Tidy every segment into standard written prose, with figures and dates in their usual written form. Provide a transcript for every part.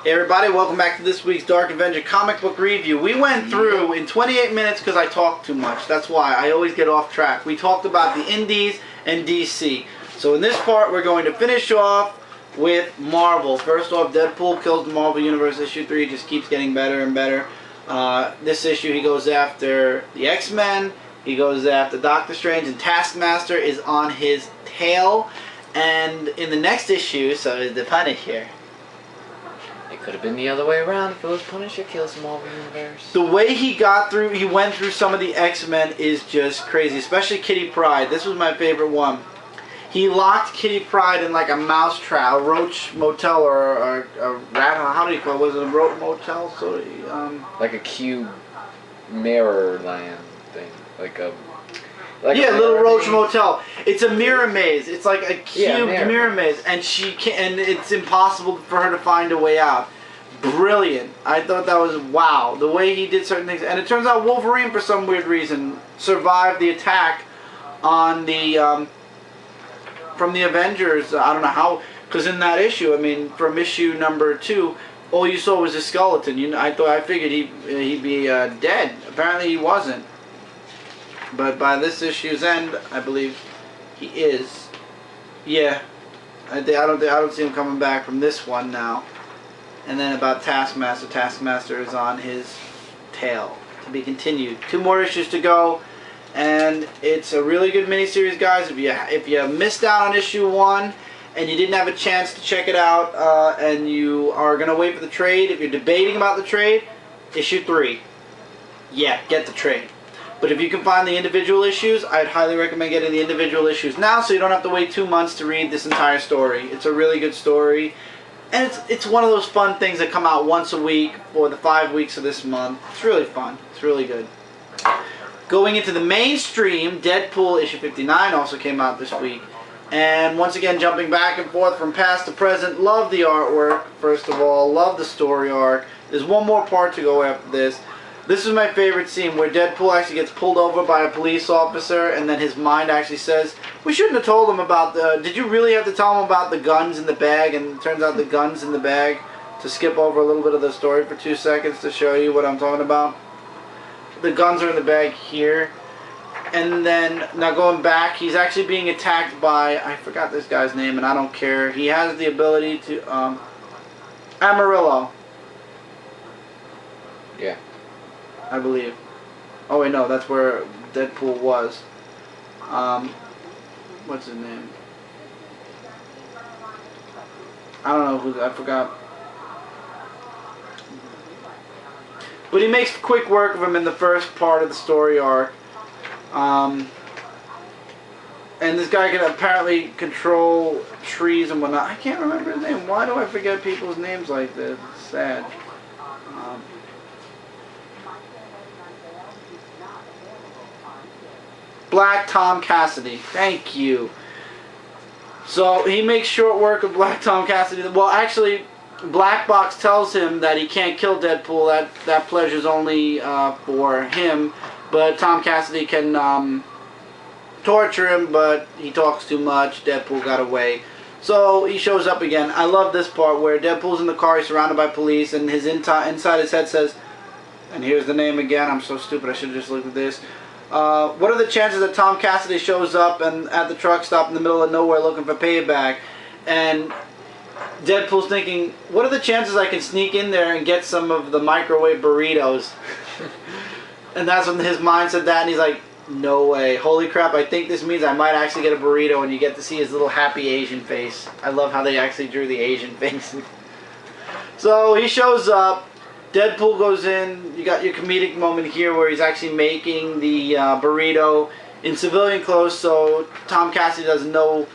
Hey everybody, welcome back to this week's Dark Avenger comic book review. We went through in 28 minutes because I talk too much. That's why I always get off track. We talked about the Indies and DC. So in this part, we're going to finish off with Marvel. First off, DeadPool kills the Marvel Universe. Issue 3 just keeps getting better and better. This issue, he goes after the X-Men. He goes after Doctor Strange, and Taskmaster is on his tail. And in the next issue, so is the Punisher. It could have been the other way around if it was Punisher kills the Marvel Universe. The way he went through some of the X-Men is just crazy, especially Kitty Pryde. This was my favorite one. He locked Kitty Pryde in like a mouse trap, a roach motel, or a rat. How do you call it? Was it a roach motel? So, like a cube mirror land thing, like a little roach motel. It's a mirror maze. It's like a cube mirror maze, and it's impossible for her to find a way out. Brilliant. I thought that was wow. The way he did certain things, and it turns out Wolverine, for some weird reason, survived the attack on the from the Avengers. I don't know how, because in that issue, I mean, from issue number 2, all you saw was a skeleton. I figured he'd be dead. Apparently, he wasn't. But by this issue's end, I believe he is. Yeah, I don't see him coming back from this one now. And then about Taskmaster. Taskmaster is on his tail. To be continued. 2 more issues to go, and it's a really good miniseries, guys. If you missed out on issue 1 and you didn't have a chance to check it out, and you are gonna wait for the trade, if you're debating about the trade, issue 3. Yeah, get the trade. But if you can find the individual issues, I'd highly recommend getting the individual issues now, so you don't have to wait 2 months to read this entire story. It's a really good story, and it's one of those fun things that come out once a week for the 5 weeks of this month. It's really fun. It's really good. Going into the mainstream, DeadPool issue 59 also came out this week. And once again, jumping back and forth from past to present, love the artwork, first of all. Love the story arc. There's one more part to go after this. This is my favorite scene where Deadpool actually gets pulled over by a police officer, and then his mind actually says, we shouldn't have told him about did you really have to tell him about the guns in the bag? And it turns out the guns in the bag, to skip over a little bit of the story for 2 seconds to show you what I'm talking about. The guns are in the bag here. And then, now going back, he's actually being attacked by, I forgot this guy's name and I don't care. He has the ability to, Amarillo. Yeah. I believe. Oh wait, no, that's where DeadPool was. What's his name? I don't know who. I forgot. But he makes quick work of him in the first part of the story arc. And this guy can apparently control trees and whatnot. I can't remember his name. Why do I forget people's names like this? It's sad. Black Tom Cassidy. Thank you. So he makes short work of Black Tom Cassidy. Well, actually, Black Box tells him that he can't kill Deadpool. That pleasure's only for him. But Tom Cassidy can torture him, but he talks too much. Deadpool got away. So he shows up again. I love this part where Deadpool's in the car. He's surrounded by police, and his inside his head says, and here's the name again. I'm so stupid. I should have just looked at this. What are the chances that Tom Cassidy shows up and at the truck stop in the middle of nowhere looking for payback? And Deadpool's thinking, what are the chances I can sneak in there and get some of the microwave burritos? And that's when his mind said that, and he's like, no way. Holy crap, I think this means I might actually get a burrito, and you get to see his little happy Asian face. I love how they actually drew the Asian face. So he shows up. Deadpool goes in. You got your comedic moment here where he's actually making the burrito in civilian clothes, so Tom Cassidy doesn't know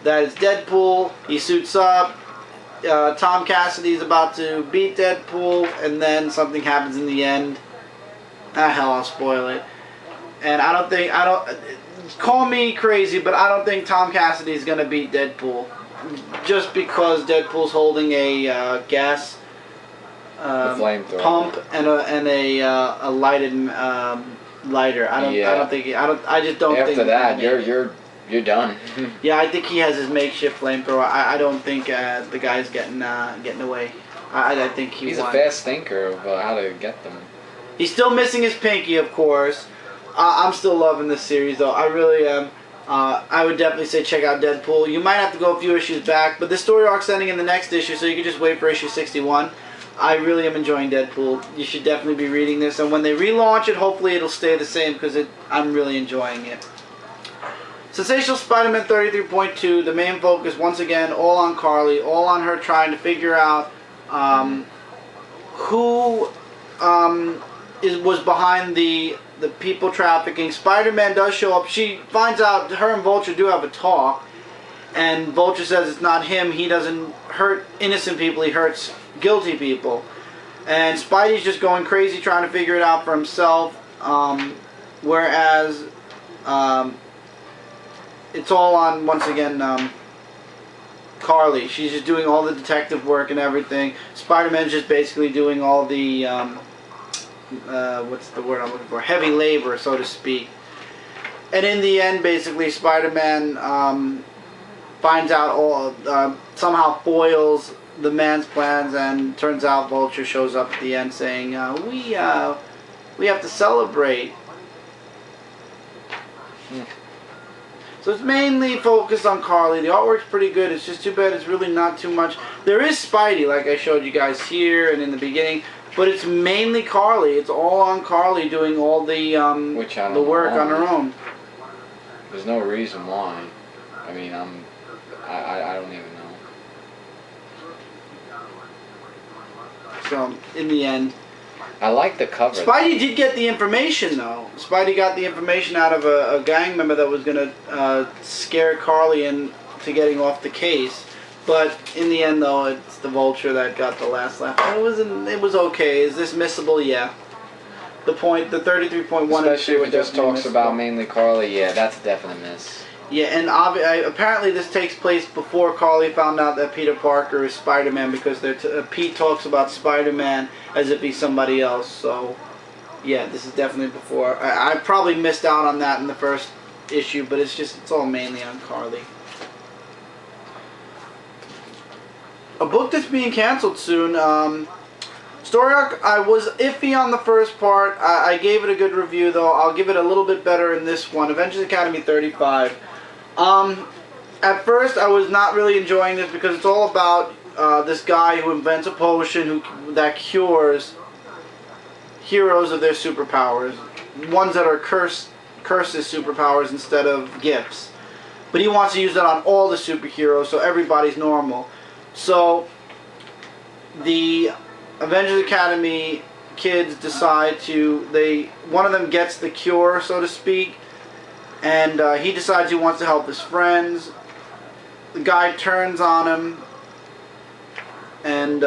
that it's Deadpool. He suits up. Tom Cassidy's about to beat Deadpool, and then something happens in the end. Hell, I'll spoil it. And call me crazy, but I don't think Tom Cassidy's gonna beat Deadpool, just because Deadpool's holding a gas pump and a lighted lighter. I just don't think after that you're You're done. Yeah, I think he has his makeshift flamethrower. I don't think the guy's getting away. I think he's won. a fast thinker of how to get them. He's still missing his pinky, of course. I'm still loving this series, though. I really am. I would definitely say check out DeadPool. You might have to go a few issues back, but this story arc's ending in the next issue, so you can just wait for issue 61. I really am enjoying DeadPool. You should definitely be reading this, and when they relaunch it, hopefully it'll stay the same, because I'm really enjoying it. Sensational Spider-Man 33.2, the main focus, once again, all on Carly, all on her trying to figure out who was behind the people trafficking. Spider-Man does show up. She finds out her and Vulture do have a talk, and Vulture says it's not him. He doesn't hurt innocent people. He hurts guilty people. And Spidey's just going crazy trying to figure it out for himself, whereas it's all on, once again, Carly. She's just doing all the detective work and everything. Spider-Man's just basically doing all the what's the word I'm looking for? Heavy labor, so to speak. And in the end, basically, Spider-Man finds out all, somehow foils the man's plans, and turns out Vulture shows up at the end saying, we have to celebrate. So it's mainly focused on Carly. The artwork's pretty good. It's just too bad it's really not too much. There is Spidey, like I showed you guys here and in the beginning, but it's mainly Carly. It's all on Carly doing all the work on her own. There's no reason why. I mean, I don't even know. So in the end, I like the cover. Spidey did get the information, though. Spidey got the information out of a gang member that was going to scare Carly into getting off the case. But in the end, though, it's the Vulture that got the last laugh. It was okay. Is this missable? Yeah. The 33.1. Especially if it just talks about mainly Carly. Yeah, that's a definite miss. Yeah, and apparently this takes place before Carly found out that Peter Parker is Spider-Man, because Pete talks about Spider-Man as if he's somebody else. So, yeah, this is definitely before. I probably missed out on that in the first issue, but it's all mainly on Carly. A book that's being canceled soon. Story arc, I was iffy on the first part. I gave it a good review, though. I'll give it a little bit better in this one. Avengers Academy 35. At first, I was not really enjoying this because it's all about this guy who invents a potion that cures heroes of their superpowers. Ones that are curses superpowers instead of gifts. But he wants to use that on all the superheroes, so everybody's normal. So, the Avengers Academy kids decide one of them gets the cure, so to speak, and he decides he wants to help his friends. The guy turns on him, and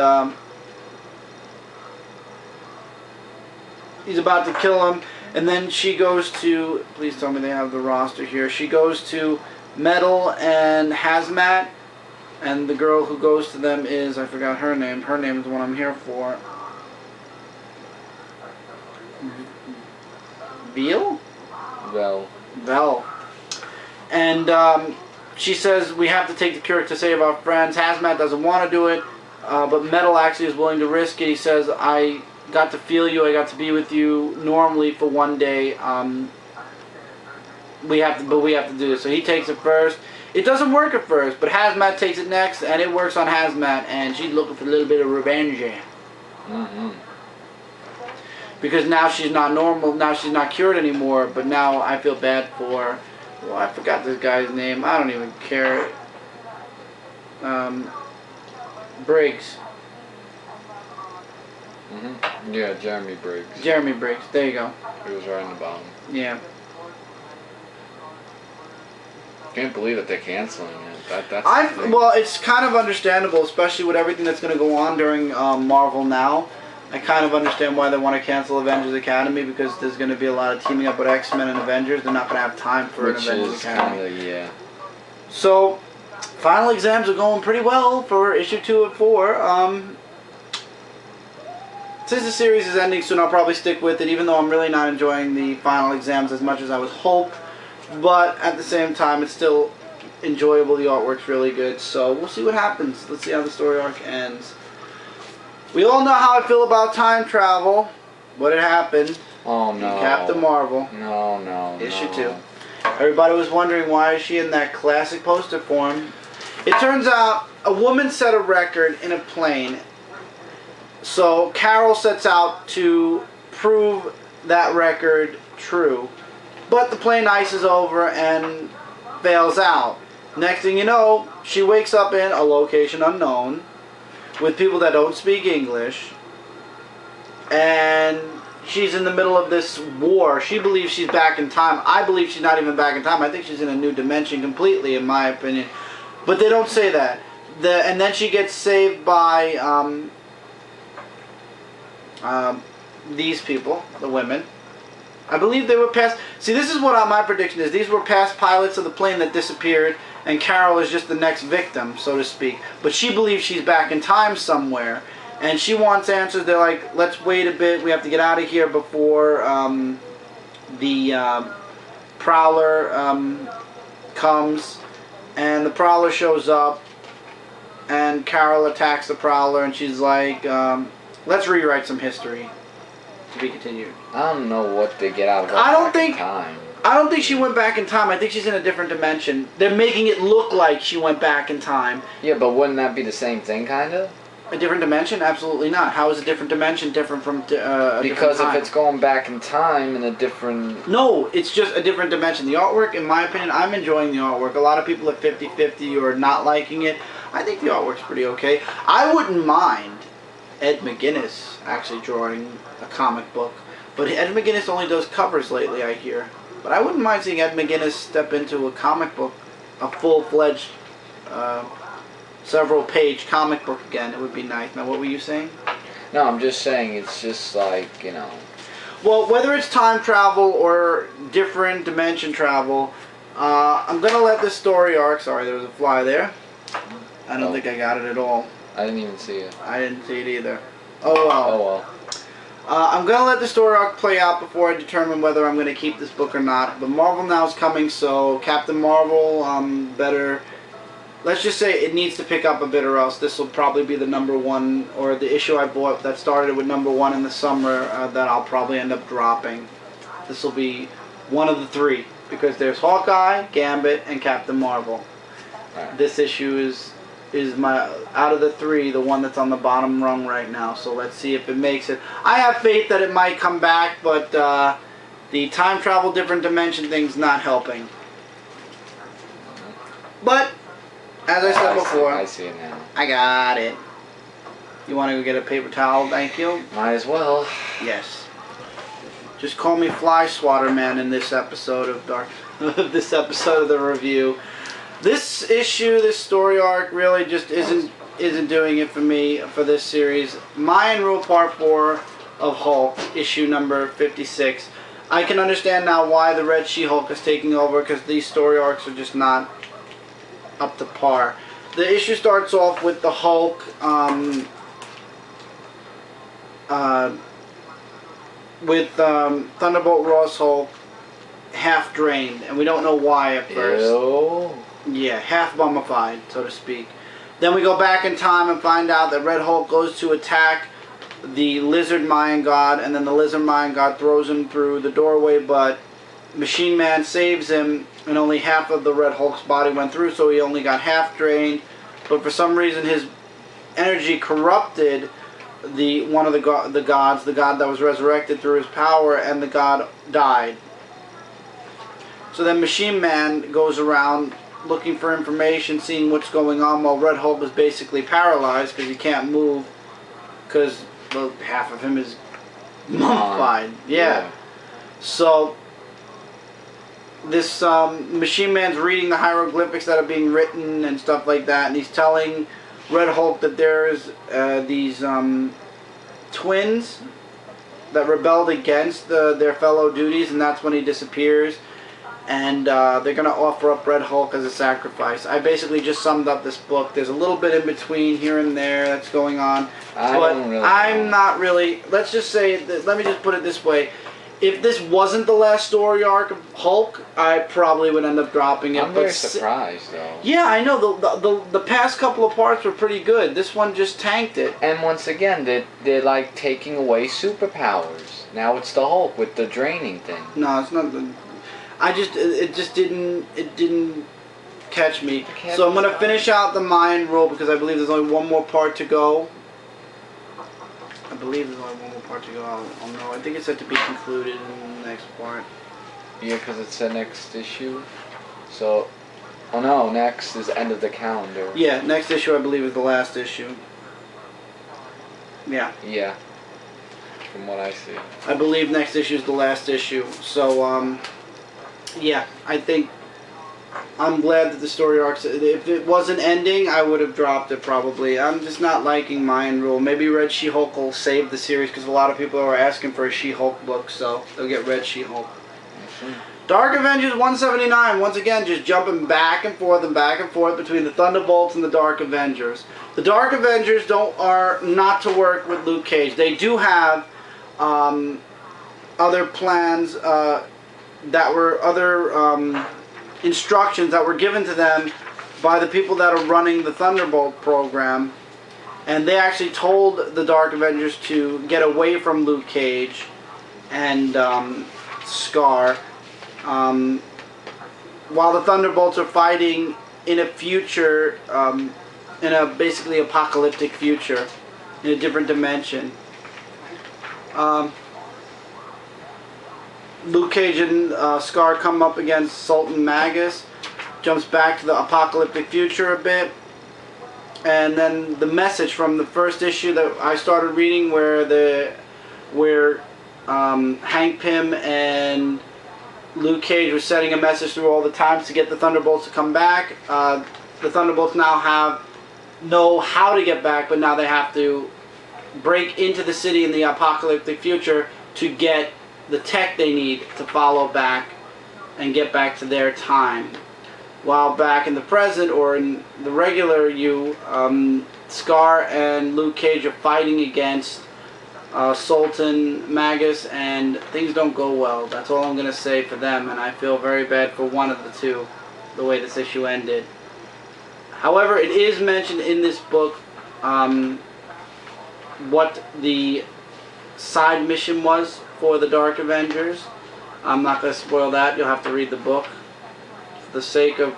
he's about to kill him, and then she goes to, please tell me they have the roster here, she goes to Metal and Hazmat. And the girl who goes to them is, I forgot her name. Her name is the one I'm here for. Vel. And she says, we have to take the cure to save our friends. Hazmat doesn't want to do it, but Metal actually is willing to risk it. He says, I got to feel you. I got to be with you normally for one day. We have to do this. So he takes it first. It doesn't work at first, but Hazmat takes it next, and it works on Hazmat, and she's looking for a little bit of revenge here. Because now she's not normal, now she's not cured anymore, but now I feel bad for, well, I forgot this guy's name, I don't even care. Briggs. Yeah, Jeremy Briggs. Jeremy Briggs, there you go. He was right in the bottom. Yeah. Can't believe that they're canceling it. Well, it's kind of understandable, especially with everything that's going to go on during Marvel now. I kind of understand why they want to cancel Avengers Academy, because there's going to be a lot of teaming up with X-Men and Avengers. They're not going to have time for an Avengers Academy. Yeah. So, final exams are going pretty well for issue 2 of 4. Since the series is ending soon, I'll probably stick with it, even though I'm really not enjoying the final exams as much as I was hoping. but at the same time, it's still enjoyable. The artwork's really good, so we'll see what happens. Let's see how the story arc ends. We all know how I feel about time travel. What had happened? Oh no. Captain Marvel. No. Issue 2. Everybody was wondering, why is she in that classic poster form? It turns out a woman set a record in a plane. So Carol sets out to prove that record true. But the plane ices over and fails out. Next thing you know, she wakes up in a location unknown with people that don't speak English. And she's in the middle of this war. She believes she's back in time. I believe she's not even back in time. I think she's in a new dimension completely, in my opinion. But they don't say that. And then she gets saved by these people, the women. I believe they were past... See, this is what my prediction is. These were past pilots of the plane that disappeared, and Carol is just the next victim, so to speak. But she believes she's back in time somewhere. And she wants answers. They're like, let's wait a bit. We have to get out of here before the Prowler comes. And the Prowler shows up. And Carol attacks the Prowler. And she's like, let's rewrite some history. To be continued. I don't know what they get out of time. I don't think she went back in time. I think she's in a different dimension. They're making it look like she went back in time. Yeah, but wouldn't that be the same thing, kind of? A different dimension? Absolutely not. How is a different dimension different from a Because different time? if it's going back in time in a different... No, it's just a different dimension. The artwork, in my opinion, I'm enjoying the artwork. A lot of people are 50-50 or not liking it. I think the artwork's pretty okay. I wouldn't mind Ed McGuinness actually drawing a comic book. But Ed McGuinness only does covers lately, I hear. But I wouldn't mind seeing Ed McGuinness step into a comic book, a full-fledged... several-page comic book again. It would be nice. Now, what were you saying? No, I'm just saying it's just like, you know... Well, whether it's time travel or different dimension travel, I'm going to let this story arc... Sorry, there was a fly there. I don't think I got it at all. I didn't even see it. I didn't see it either. Oh, well. Oh, well. I'm going to let the story arc play out before I determine whether I'm going to keep this book or not. But Marvel Now is coming, so Captain Marvel, better... Let's just say it needs to pick up a bit, or else this will probably be the #1, or the issue I bought that started with #1 in the summer that I'll probably end up dropping. This will be one of the 3, because there's Hawkeye, Gambit, and Captain Marvel. Right. This issue is my, out of the 3, the one that's on the bottom rung right now. So let's see if it makes it. I have faith that it might come back, but the time travel, different dimension thing's not helping. But... as I said before, I see it now. I got it. You want to go get a paper towel? Thank you. Might as well. Yes. Just call me Fly Swatter Man in this episode of this episode of the review. This issue, this story arc, really just isn't doing it for me for this series. Mayan Rule Part 4 of Hulk, issue number 56. I can understand now why the Red She-Hulk is taking over, because these story arcs are just not up to par. The issue starts off with the Hulk with Thunderbolt Ross Hulk half drained, and we don't know why at first. Ew. Yeah, half mummified, so to speak. Then we go back in time and find out that Red Hulk goes to attack the Lizard Mayan God, and then the Lizard Mayan God throws him through the doorway, but Machine Man saves him, and only half of the Red Hulk's body went through, so he only got half drained. But for some reason, his energy corrupted one of the gods, the god that was resurrected through his power, and the god died. So then Machine Man goes around looking for information, seeing what's going on, while Red Hulk is basically paralyzed because he can't move, because well, half of him is mummified. Yeah. So this Machine Man's reading the hieroglyphics that are being written and stuff like that, and he's telling Red Hulk that there's these twins that rebelled against their fellow duties, and that's when he disappears, and they're going to offer up Red Hulk as a sacrifice. I basically just summed up this book. There's a little bit in between here and there that's going on, but I'm not really, let's just say, let me just put it this way. if this wasn't the last story arc of Hulk, I probably would end up dropping it. I'm very surprised, though. Yeah, I know. The past couple of parts were pretty good. This one just tanked it. And once again, they're like taking away superpowers. Now it's the Hulk with the draining thing. No, it's not the... It just didn't catch me. So I'm going to finish out the Mayan rule because I believe there's only one more part to go. I believe there's only one more part to go. I'll know. I think it's set to be concluded in the next part. Yeah, because it's the next issue. So, oh no, next is end of the calendar. Yeah, next issue I believe is the last issue. Yeah. Yeah. From what I see. I believe next issue is the last issue. So, yeah, I think I'm glad that the story arcs. If it wasn't ending, I would have dropped it probably. I'm just not liking Mayan Rule. Maybe Red She-Hulk will save the series because a lot of people are asking for a She-Hulk book, so they'll get Red She-Hulk. Dark Avengers 179. Once again, just jumping back and forth between the Thunderbolts and the Dark Avengers. The Dark Avengers are not to work with Luke Cage. They do have other plans that were other. Instructions that were given to them by the people that are running the Thunderbolt program, and they actually told the Dark Avengers to get away from Luke Cage and Scar while the Thunderbolts are fighting in a future, in a basically apocalyptic future, in a different dimension. Luke Cage and Scar come up against Sultan Magus, jumps back to the apocalyptic future a bit, and then the message from the first issue that I started reading where Hank Pym and Luke Cage were sending a message through all the times to get the Thunderbolts to come back. The Thunderbolts now know how to get back, but now they have to break into the city in the apocalyptic future to get the tech they need to follow back and get back to their time. While back in the present, or in the regular Scar and Luke Cage are fighting against Sultan Magus, and things don't go well. That's all I'm going to say for them, and I feel very bad for one of the two, the way this issue ended. However, it is mentioned in this book what the side mission was for the Dark Avengers. I'm not going to spoil that. You'll have to read the book. For the sake of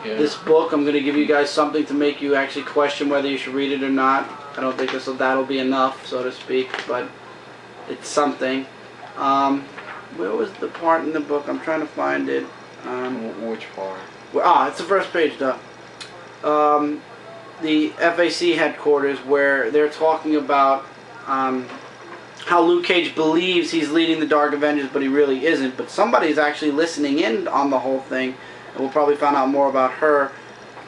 this book, I'm going to give you guys something to make you actually question whether you should read it or not. I don't think that'll be enough, so to speak, but it's something. Where was the part in the book? I'm trying to find it. Which part? It's the first page, though. The FAC headquarters, where they're talking about how Luke Cage believes he's leading the Dark Avengers, but he really isn't. But somebody's actually listening in on the whole thing, and we'll probably find out more about her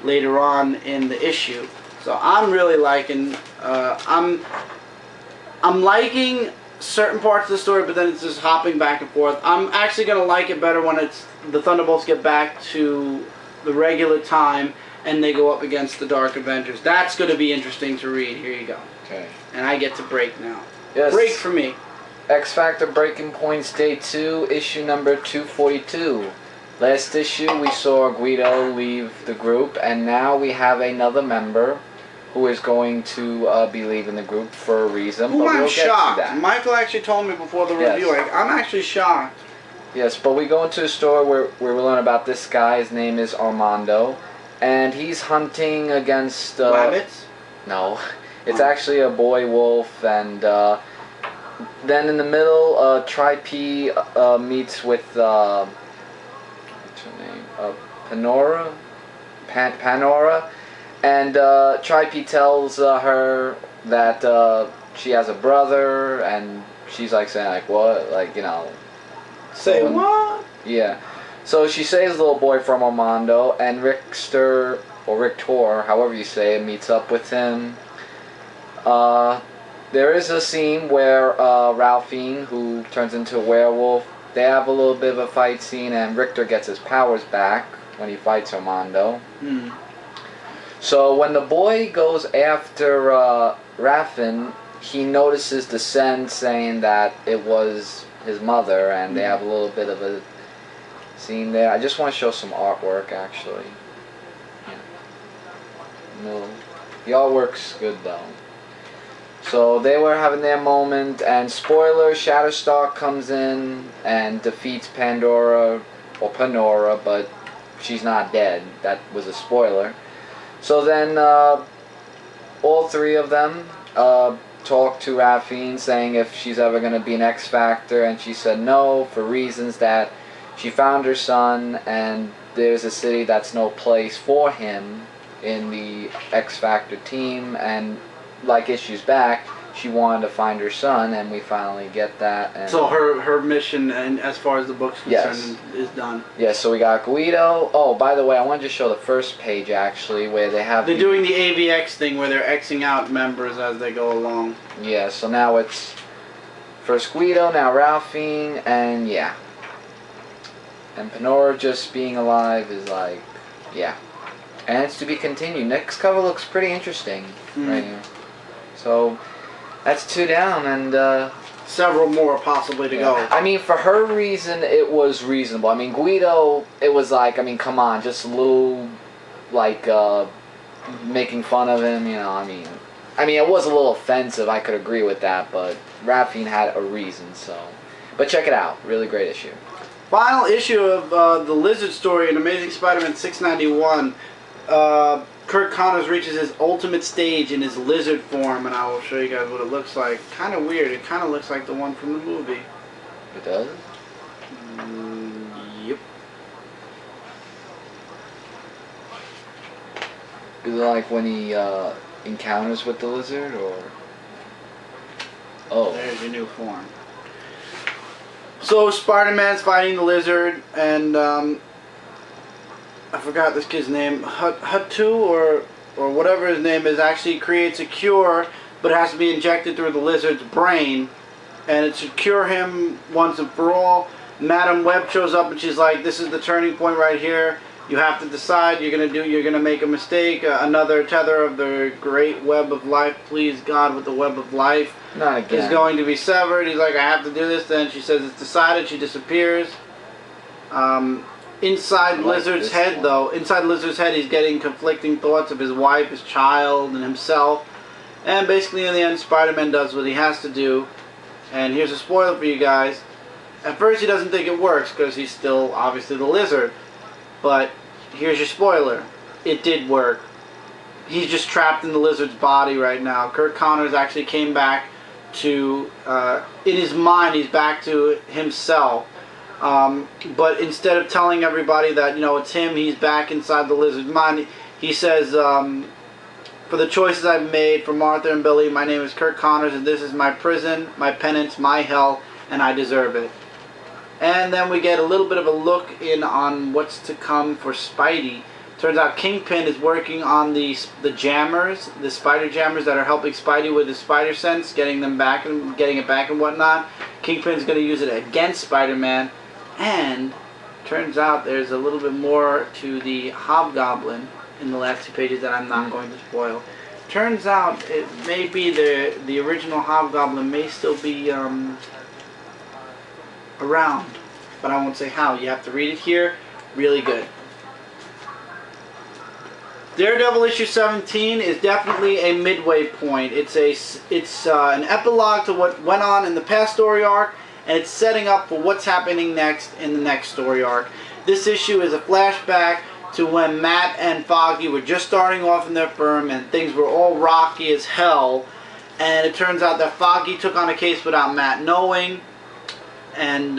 later on in the issue. So I'm really liking. I'm liking certain parts of the story, but then it's just hopping back and forth. I'm actually gonna like it better when it's the Thunderbolts get back to the regular time and they go up against the Dark Avengers. That's gonna be interesting to read. Here you go. Okay. And I get to break now. Yes. Break for me. XFactor Breaking Points Day 2, issue number 242. Last issue we saw Guido leave the group, and now we have another member who is going to be leaving the group for a reason. Ooh, but I'm we'll shocked. Get to that. Michael actually told me before the review. I'm actually shocked. Yes, but we go into a story where we learn about this guy. His name is Armando, and he's hunting against... rabbits? No. It's actually a boy wolf, and then in the middle, Tri-P meets with, what's her name? Panora, and Tri-P tells her that she has a brother, and she's like saying, like, what? Like, you know. Say what? Yeah. So she saves the little boy from Armando, and Richter, or Rictor, however you say it, meets up with him. There is a scene where Ralphine, who turns into a werewolf, they have a little bit of a fight scene, and Richter gets his powers back when he fights Armando. So when the boy goes after Raffin, he notices the Sen saying that it was his mother, and they have a little bit of a scene there. I just want to show some artwork, actually. No, the artwork's good though. So they were having their moment, and spoiler, Shatterstar comes in and defeats Pandora, or Panora, but she's not dead. That was a spoiler. So then all three of them talk to Rafine, saying if she's ever going to be an XFactor, and she said no, for reasons that she found her son, and there's a city that's no place for him in the XFactor team, and like issues back, she wanted to find her son, and we finally get that. And so her mission, and as far as the book's concerned, is done. Yes, so we got Guido. Oh, by the way, I wanted to show the first page, actually, where they have... They're doing the AVX thing, where they're Xing out members as they go along. Yeah, so now it's first Guido, now Ralphine, and yeah. And Panora just being alive is like, yeah. And it's to be continued. Next cover looks pretty interesting right here. So that's 2 down, and several more possibly to go. I mean, for her reason, it was reasonable. I mean, Guido, it was like, I mean, come on, just a little, like, making fun of him, you know, I mean, it was a little offensive, I could agree with that, but Rafine had a reason, so. But check it out, really great issue. Final issue of the Lizard story in Amazing Spider-Man 691. Curt Connors reaches his ultimate stage in his lizard form, and I will show you guys what it looks like. Kind of weird. It kind of looks like the one from the movie. It does? Yep. Is it like when he encounters with the lizard, or? Oh. There's your new form. So Spider-Man's fighting the lizard, and I forgot this kid's name. Hatu or whatever his name is actually creates a cure, but it has to be injected through the lizard's brain, and it should cure him once and for all. Madam Web shows up and she's like, "This is the turning point right here. You have to decide. You're gonna make a mistake. Another tether of the great web of life. Please God, with the web of life Not again. is going to be severed." He's like, "I have to do this." Then she says it's decided. She disappears. Inside Lizard's head, though, inside Lizard's head, he's getting conflicting thoughts of his wife, his child, and himself. And basically, in the end, Spider-Man does what he has to do. And here's a spoiler for you guys. At first, he doesn't think it works because he's still, obviously, the Lizard. But here's your spoiler. It did work. He's just trapped in the Lizard's body right now. Curt Connors actually came back to, in his mind, he's back to himself. But instead of telling everybody that, you know, it's him, he's back inside the Lizard's mind, he says, "For the choices I've made for Martha and Billy, my name is Curt Connors, and this is my prison, my penance, my hell, and I deserve it." And then we get a little bit of a look in on what's to come for Spidey. Turns out Kingpin is working on the jammers, the spider jammers that are helping Spidey with his spider sense, getting them back and getting it back and whatnot. Kingpin's going to use it against Spider-Man. And turns out there's a little bit more to the Hobgoblin in the last 2 pages that I'm not going to spoil. Turns out it may be the original Hobgoblin may still be around, but I won't say how. You have to read it here. Really good. Daredevil issue 17 is definitely a midway point. It's an epilogue to what went on in the past story arc, and it's setting up for what's happening next in the next story arc. This issue is a flashback to when Matt and Foggy were just starting off in their firm, and things were all rocky as hell. And it turns out that Foggy took on a case without Matt knowing, and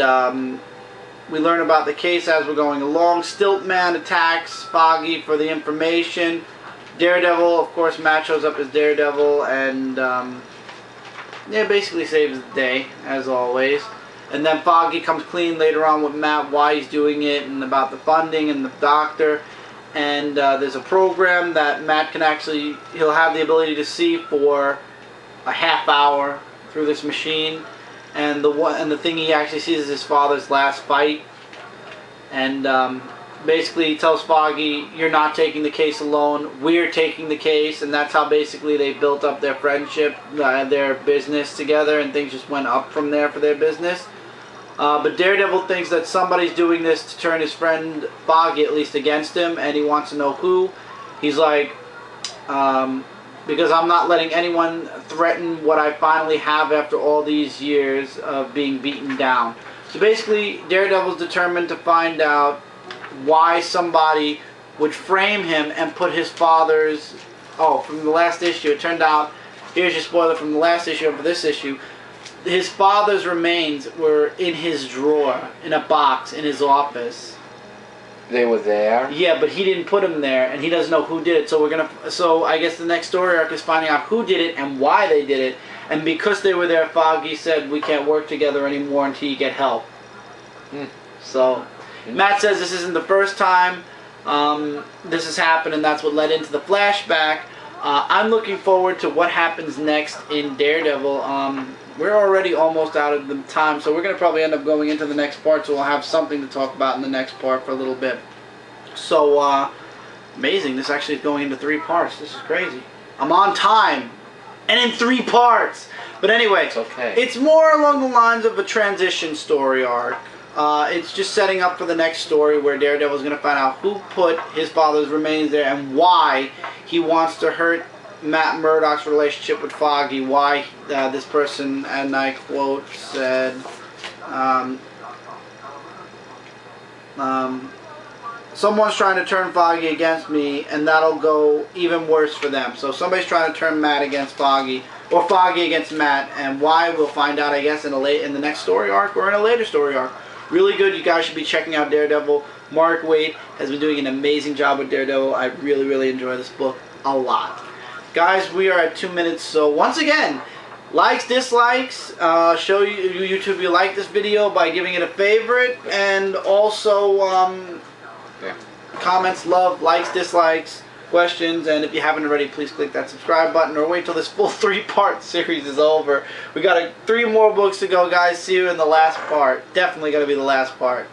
we learn about the case as we're going along. Stiltman attacks Foggy for the information. Daredevil, of course, Matt shows up as Daredevil, and yeah, basically saves the day, as always. And then Foggy comes clean later on with Matt why he's doing it, and about the funding and the doctor. And there's a program that Matt can actually, he'll have the ability to see for a half hour through this machine. And the thing he actually sees is his father's last fight. And basically tells Foggy, you're not taking the case alone, we're taking the case, and that's how basically they built up their friendship, their business together, and things just went up from there for their business. But Daredevil thinks that somebody's doing this to turn his friend Foggy at least against him, and he wants to know who. He's like, because I'm not letting anyone threaten what I finally have after all these years of being beaten down. So basically, Daredevil's determined to find out why somebody would frame him and put his father's... Oh, from the last issue, it turned out, here's your spoiler from the last issue and for this issue, his father's remains were in his drawer, in a box, in his office. They were there? Yeah, but he didn't put them there, and he doesn't know who did it. So I guess the next story arc is finding out who did it and why they did it. And because they were there, Foggy said, we can't work together anymore until you get help. So Matt says this isn't the first time this has happened, and that's what led into the flashback. I'm looking forward to what happens next in Daredevil. We're already almost out of the time, so we're going to probably end up going into the next part, so we'll have something to talk about in the next part for a little bit. So, amazing. This actually is going into 3 parts. This is crazy. I'm on time, and in 3 parts. But anyway, it's okay. It's more along the lines of a transition story arc. It's just setting up for the next story where Daredevil is going to find out who put his father's remains there and why he wants to hurt Matt Murdock's relationship with Foggy. Why this person, and I quote, said, someone's trying to turn Foggy against me, and that'll go even worse for them. So somebody's trying to turn Matt against Foggy, or Foggy against Matt, and why we'll find out, I guess, in the next story arc or in a later story arc. Really good. You guys should be checking out Daredevil. Mark Waid has been doing an amazing job with Daredevil. I really, really enjoy this book a lot. Guys, we are at 2 minutes, so once again, likes, dislikes, show YouTube you like this video by giving it a favorite, and also comments, love, likes, dislikes, questions, and if you haven't already, please click that subscribe button or wait till this full 3-part series is over. We got 3 more books to go, guys. See you in the last part. Definitely going to be the last part.